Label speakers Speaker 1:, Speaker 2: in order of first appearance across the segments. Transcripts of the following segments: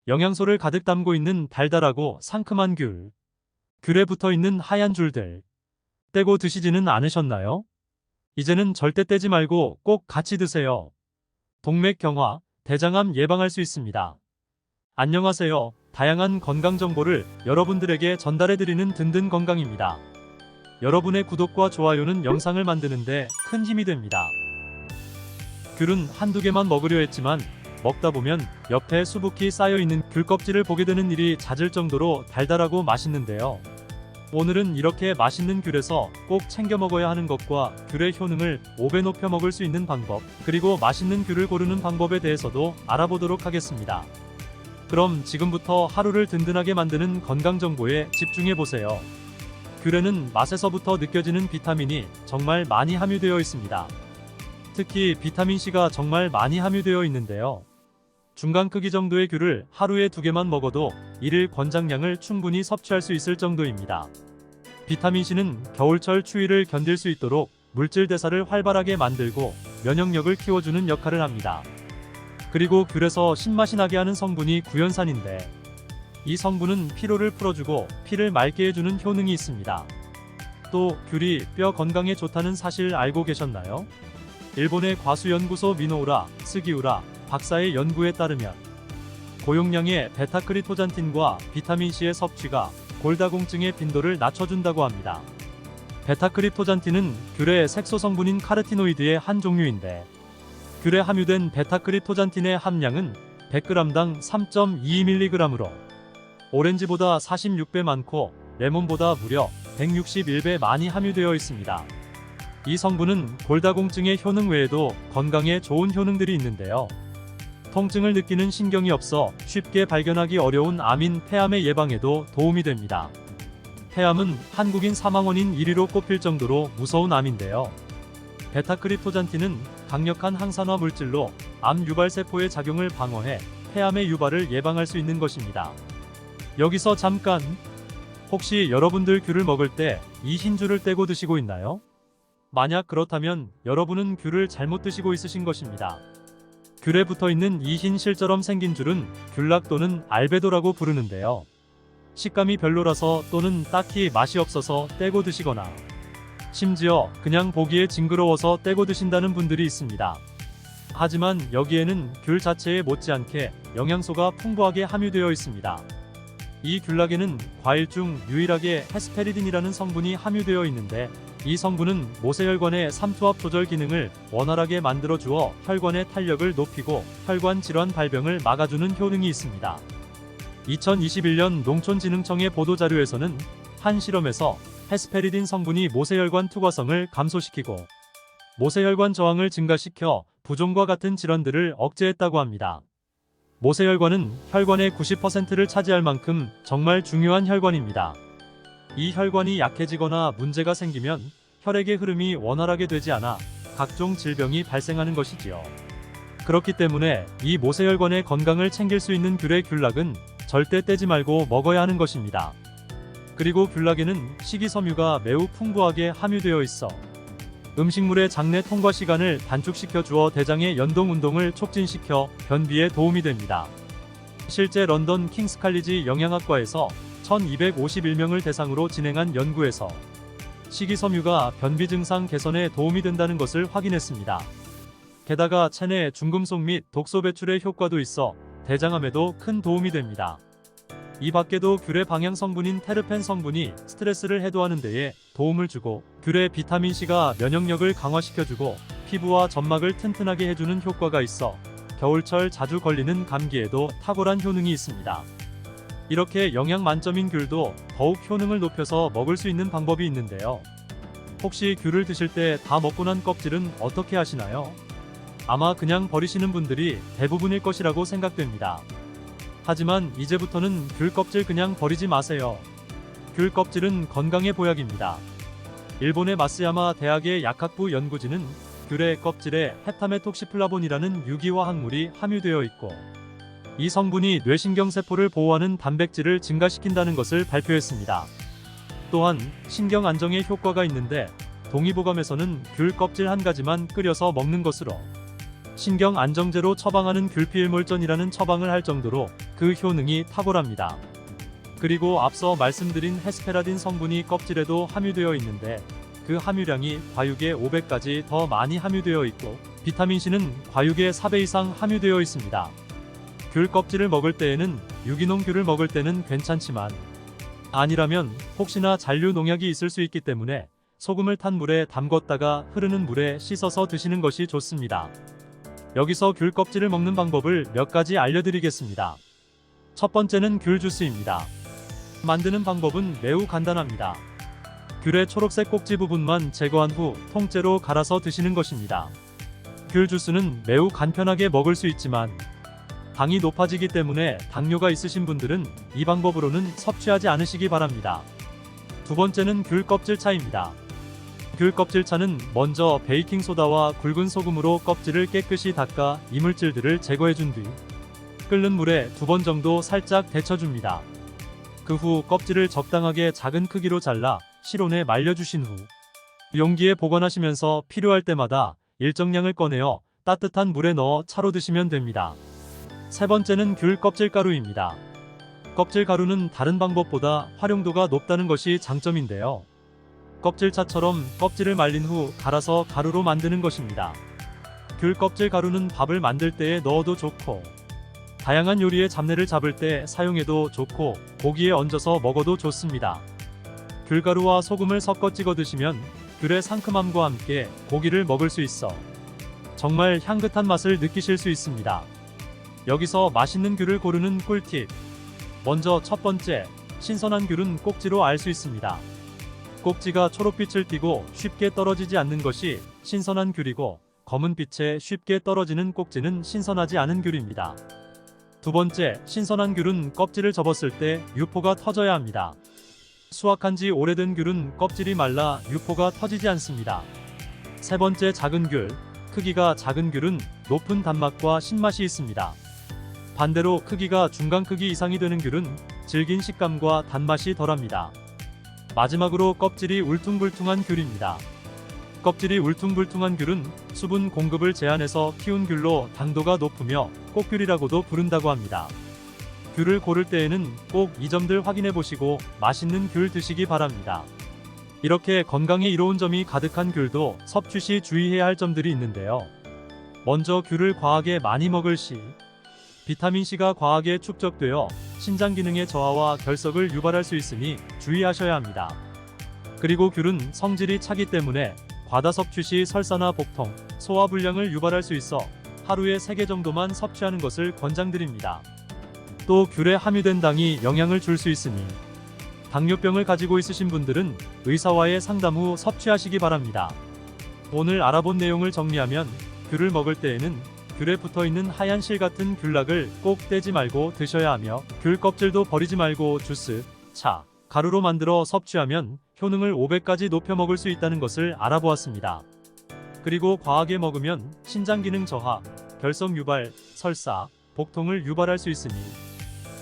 Speaker 1: 영양소를 가득 담고 있는 달달하고 상큼한 귤. 귤에 붙어 있는 하얀 줄들. 떼고 드시지는 않으셨나요? 이제는 절대 떼지 말고 꼭 같이 드세요. 동맥 경화, 대장암 예방할 수 있습니다. 안녕하세요. 다양한 건강 정보를 여러분들에게 전달해드리는 든든 건강입니다. 여러분의 구독과 좋아요는 영상을 만드는데 큰 힘이 됩니다. 귤은 한두 개만 먹으려 했지만 먹다 보면 옆에 수북히 쌓여있는 귤 껍질을 보게 되는 일이 잦을 정도로 달달하고 맛있는데요. 오늘은 이렇게 맛있는 귤에서 꼭 챙겨 먹어야 하는 것과 귤의 효능을 5배 높여 먹을 수 있는 방법, 그리고 맛있는 귤을 고르는 방법에 대해서도 알아보도록 하겠습니다. 그럼 지금부터 하루를 든든하게 만드는 건강 정보에 집중해 보세요. 귤에는 맛에서부터 느껴지는 비타민이 정말 많이 함유되어 있습니다. 특히 비타민C가 정말 많이 함유되어 있는데요. 중간 크기 정도의 귤을 하루에 2개만 먹어도 일일 권장량을 충분히 섭취할 수 있을 정도입니다. 비타민C는 겨울철 추위를 견딜 수 있도록 물질 대사를 활발하게 만들고 면역력을 키워주는 역할을 합니다. 그리고 귤에서 신맛이 나게 하는 성분이 구연산인데, 이 성분은 피로를 풀어주고 피를 맑게 해주는 효능이 있습니다. 또 귤이 뼈 건강에 좋다는 사실 알고 계셨나요? 일본의 과수연구소 미노우라, 스기우라 박사의 연구에 따르면 고용량의 베타크리토잔틴과 비타민C의 섭취가 골다공증의 빈도를 낮춰준다고 합니다. 베타크리토잔틴은 귤의 색소 성분인 카르티노이드의 한 종류인데, 귤에 함유된 베타크리토잔틴의 함량은 100g당 3.22mg으로 오렌지보다 46배 많고 레몬보다 무려 161배 많이 함유되어 있습니다. 이 성분은 골다공증의 효능 외에도 건강에 좋은 효능들이 있는데요. 통증을 느끼는 신경이 없어 쉽게 발견하기 어려운 암인 폐암의 예방에도 도움이 됩니다. 폐암은 한국인 사망원인 1위로 꼽힐 정도로 무서운 암인데요. 베타크리토잔틴은 강력한 항산화 물질로 암 유발세포의 작용을 방어해 폐암의 유발을 예방할 수 있는 것입니다. 여기서 잠깐! 혹시 여러분들 귤을 먹을 때 이 흰줄을 떼고 드시고 있나요? 만약 그렇다면 여러분은 귤을 잘못 드시고 있으신 것입니다. 귤에 붙어있는 이 흰 실처럼 생긴 줄은 귤락 또는 알베도라고 부르는데요. 식감이 별로라서 또는 딱히 맛이 없어서 떼고 드시거나, 심지어 그냥 보기에 징그러워서 떼고 드신다는 분들이 있습니다. 하지만 여기에는 귤 자체에 못지않게 영양소가 풍부하게 함유되어 있습니다. 이 귤락에는 과일 중 유일하게 헤스페리딘이라는 성분이 함유되어 있는데, 이 성분은 모세혈관의 삼투압 조절 기능을 원활하게 만들어 주어 혈관의 탄력을 높이고 혈관 질환 발병을 막아주는 효능이 있습니다. 2021년 농촌진흥청의 보도자료에서는 한 실험에서 헤스페리딘 성분이 모세혈관 투과성을 감소시키고 모세혈관 저항을 증가시켜 부종과 같은 질환들을 억제했다고 합니다. 모세혈관은 혈관의 90%를 차지할 만큼 정말 중요한 혈관입니다. 이 혈관이 약해지거나 문제가 생기면 혈액의 흐름이 원활하게 되지 않아 각종 질병이 발생하는 것이지요. 그렇기 때문에 이 모세혈관의 건강을 챙길 수 있는 귤의 귤락은 절대 떼지 말고 먹어야 하는 것입니다. 그리고 귤락에는 식이섬유가 매우 풍부하게 함유되어 있어 음식물의 장내 통과 시간을 단축시켜 주어 대장의 연동 운동을 촉진시켜 변비에 도움이 됩니다. 실제 런던 킹스 칼리지 영양학과에서 1251명을 대상으로 진행한 연구에서 식이섬유가 변비 증상 개선에 도움이 된다는 것을 확인했습니다. 게다가 체내 중금속 및 독소 배출의 효과도 있어 대장암에도 큰 도움이 됩니다. 이 밖에도 귤의 방향 성분인 테르펜 성분이 스트레스를 해소하는 데에 도움을 주고, 귤의 비타민C가 면역력을 강화시켜주고 피부와 점막을 튼튼하게 해주는 효과가 있어 겨울철 자주 걸리는 감기에도 탁월한 효능이 있습니다. 이렇게 영양 만점인 귤도 더욱 효능을 높여서 먹을 수 있는 방법이 있는데요. 혹시 귤을 드실 때 다 먹고 난 껍질은 어떻게 하시나요? 아마 그냥 버리시는 분들이 대부분일 것이라고 생각됩니다. 하지만 이제부터는 귤 껍질 그냥 버리지 마세요. 귤 껍질은 건강의 보약입니다. 일본의 마쓰야마 대학의 약학부 연구진은 귤의 껍질에 헤타메톡시플라본이라는 유기화 학물이 함유되어 있고, 이 성분이 뇌신경세포를 보호하는 단백질을 증가시킨다는 것을 발표했습니다. 또한 신경 안정에 효과가 있는데, 동의보감에서는 귤 껍질 한 가지만 끓여서 먹는 것으로 신경 안정제로 처방하는 귤피일몰전이라는 처방을 할 정도로 그 효능이 탁월합니다. 그리고 앞서 말씀드린 헤스페라딘 성분이 껍질에도 함유되어 있는데 그 함유량이 과육의 5배까지 더 많이 함유되어 있고 비타민C는 과육의 4배 이상 함유되어 있습니다. 귤 껍질을 먹을 때에는 유기농 귤을 먹을 때는 괜찮지만 아니라면 혹시나 잔류 농약이 있을 수 있기 때문에 소금을 탄 물에 담궜다가 흐르는 물에 씻어서 드시는 것이 좋습니다. 여기서 귤 껍질을 먹는 방법을 몇 가지 알려드리겠습니다. 첫 번째는 귤 주스입니다. 만드는 방법은 매우 간단합니다. 귤의 초록색 꼭지 부분만 제거한 후 통째로 갈아서 드시는 것입니다. 귤 주스는 매우 간편하게 먹을 수 있지만 당이 높아지기 때문에 당뇨가 있으신 분들은 이 방법으로는 섭취하지 않으시기 바랍니다. 두 번째는 귤 껍질차입니다. 귤 껍질차는 먼저 베이킹소다와 굵은 소금으로 껍질을 깨끗이 닦아 이물질들을 제거해준 뒤 끓는 물에 2번 정도 살짝 데쳐줍니다. 그 후 껍질을 적당하게 작은 크기로 잘라 실온에 말려주신 후 용기에 보관하시면서 필요할 때마다 일정량을 꺼내어 따뜻한 물에 넣어 차로 드시면 됩니다. 세 번째는 귤 껍질가루입니다. 껍질가루는 다른 방법보다 활용도가 높다는 것이 장점인데요. 껍질차처럼 껍질을 말린 후 갈아서 가루로 만드는 것입니다. 귤 껍질가루는 밥을 만들 때에 넣어도 좋고 다양한 요리의 잡내를 잡을 때 사용해도 좋고 고기에 얹어서 먹어도 좋습니다. 귤가루와 소금을 섞어 찍어 드시면 귤의 상큼함과 함께 고기를 먹을 수 있어 정말 향긋한 맛을 느끼실 수 있습니다. 여기서 맛있는 귤을 고르는 꿀팁. 먼저 첫 번째, 신선한 귤은 꼭지로 알 수 있습니다. 꼭지가 초록빛을 띠고 쉽게 떨어지지 않는 것이 신선한 귤이고 검은 빛에 쉽게 떨어지는 꼭지는 신선하지 않은 귤입니다. 두 번째, 신선한 귤은 껍질을 접었을 때 유포가 터져야 합니다. 수확한 지 오래된 귤은 껍질이 말라 유포가 터지지 않습니다. 세 번째, 작은 귤. 크기가 작은 귤은 높은 단맛과 신맛이 있습니다. 반대로 크기가 중간 크기 이상이 되는 귤은 질긴 식감과 단맛이 덜합니다. 마지막으로 껍질이 울퉁불퉁한 귤입니다. 껍질이 울퉁불퉁한 귤은 수분 공급을 제한해서 키운 귤로 당도가 높으며 꽃귤이라고도 부른다고 합니다. 귤을 고를 때에는 꼭 이 점들 확인해 보시고 맛있는 귤 드시기 바랍니다. 이렇게 건강에 이로운 점이 가득한 귤도 섭취 시 주의해야 할 점들이 있는데요. 먼저 귤을 과하게 많이 먹을 시 비타민C가 과하게 축적되어 신장 기능의 저하와 결석을 유발할 수 있으니 주의하셔야 합니다. 그리고 귤은 성질이 차기 때문에 과다 섭취 시 설사나 복통, 소화불량을 유발할 수 있어 하루에 3개 정도만 섭취하는 것을 권장드립니다. 또 귤에 함유된 당이 영향을 줄 수 있으니 당뇨병을 가지고 있으신 분들은 의사와의 상담 후 섭취하시기 바랍니다. 오늘 알아본 내용을 정리하면 귤을 먹을 때에는 귤에 붙어있는 하얀 실 같은 귤락을 꼭 떼지 말고 드셔야 하며 귤 껍질도 버리지 말고 주스, 차, 가루로 만들어 섭취하면 효능을 5배까지 높여 먹을 수 있다는 것을 알아보았습니다. 그리고 과하게 먹으면 신장 기능 저하, 결석 유발, 설사, 복통을 유발할 수 있으니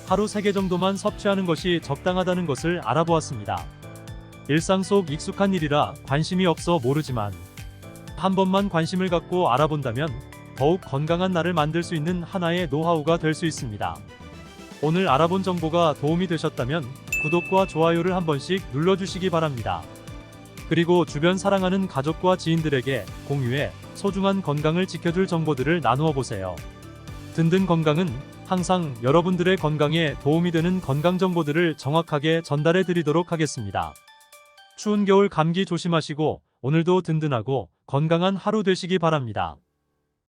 Speaker 1: 하루 3개 정도만 섭취하는 것이 적당하다는 것을 알아보았습니다. 일상 속 익숙한 일이라 관심이 없어 모르지만 한 번만 관심을 갖고 알아본다면 더욱 건강한 나를 만들 수 있는 하나의 노하우가 될 수 있습니다. 오늘 알아본 정보가 도움이 되셨다면 구독과 좋아요를 한 번씩 눌러주시기 바랍니다. 그리고 주변 사랑하는 가족과 지인들에게 공유해 소중한 건강을 지켜줄 정보들을 나누어 보세요. 든든 건강은 항상 여러분들의 건강에 도움이 되는 건강 정보들을 정확하게 전달해 드리도록 하겠습니다. 추운 겨울 감기 조심하시고 오늘도 든든하고 건강한 하루 되시기 바랍니다.